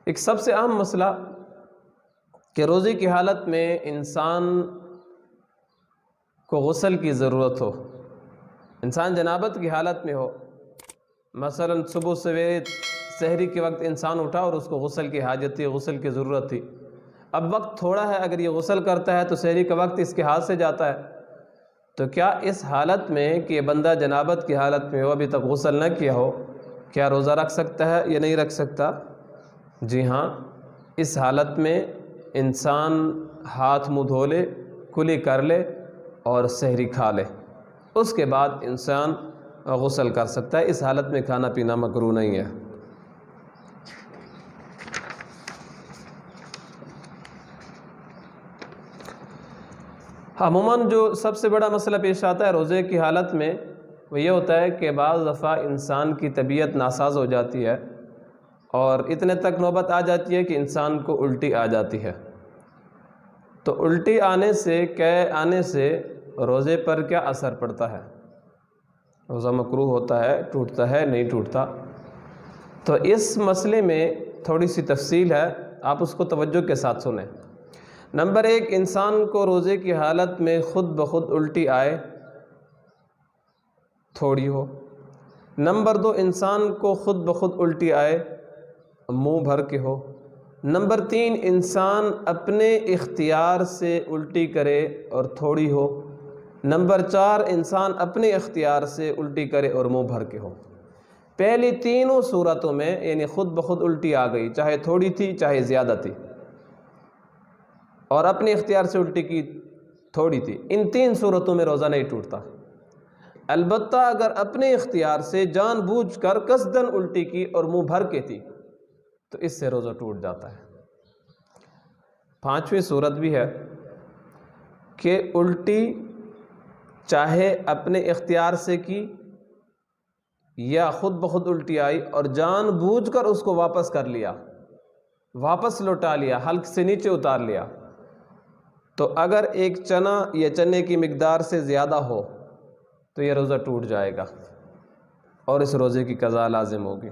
ایک سب سے اہم مسئلہ کہ روزے کی حالت میں انسان کو غسل کی ضرورت ہو، انسان جنابت کی حالت میں ہو، مثلا صبح سویرے سحری کے وقت انسان اٹھا اور اس کو غسل کی حاجت تھی، غسل کی ضرورت تھی، اب وقت تھوڑا ہے، اگر یہ غسل کرتا ہے تو سحری کا وقت اس کے ہاتھ سے جاتا ہے، تو کیا اس حالت میں کہ یہ بندہ جنابت کی حالت میں ہو، ابھی تک غسل نہ کیا ہو، کیا روزہ رکھ سکتا ہے یا نہیں رکھ سکتا؟ جی ہاں، اس حالت میں انسان ہاتھ منہ دھو لے، کلی کر لے اور سحری کھا لے، اس کے بعد انسان غسل کر سکتا ہے۔ اس حالت میں کھانا پینا مکروہ نہیں ہے۔ عموماً جو سب سے بڑا مسئلہ پیش آتا ہے روزے کی حالت میں وہ یہ ہوتا ہے کہ بعض دفعہ انسان کی طبیعت ناساز ہو جاتی ہے اور اتنے تک نوبت آ جاتی ہے کہ انسان کو الٹی آ جاتی ہے، تو الٹی آنے سے، قے آنے سے روزے پر کیا اثر پڑتا ہے؟ روزہ مکروہ ہوتا ہے، ٹوٹتا ہے، نہیں ٹوٹتا؟ تو اس مسئلے میں تھوڑی سی تفصیل ہے، آپ اس کو توجہ کے ساتھ سنیں۔ نمبر ایک، انسان کو روزے کی حالت میں خود بخود الٹی آئے، تھوڑی ہو۔ نمبر دو، انسان کو خود بخود الٹی آئے، منہ بھر کے ہو۔ نمبر تین، انسان اپنے اختیار سے الٹی کرے اور تھوڑی ہو۔ نمبر چار، انسان اپنے اختیار سے الٹی کرے اور منہ بھر کے ہو۔ پہلی تینوں صورتوں میں یعنی خود بخود الٹی آ گئی، چاہے تھوڑی تھی چاہے زیادہ تھی، اور اپنے اختیار سے الٹی کی، تھوڑی تھی، ان تین صورتوں میں روزہ نہیں ٹوٹتا۔ البتہ اگر اپنے اختیار سے جان بوجھ کر قصداً الٹی کی اور منہ بھر کے تھی تو اس سے روزہ ٹوٹ جاتا ہے۔ پانچویں صورت بھی ہے کہ الٹی چاہے اپنے اختیار سے کی یا خود بخود الٹی آئی اور جان بوجھ کر اس کو واپس کر لیا، واپس لوٹا لیا، حلق سے نیچے اتار لیا، تو اگر ایک چنا یا چنے کی مقدار سے زیادہ ہو تو یہ روزہ ٹوٹ جائے گا اور اس روزے کی قضا لازم ہوگی۔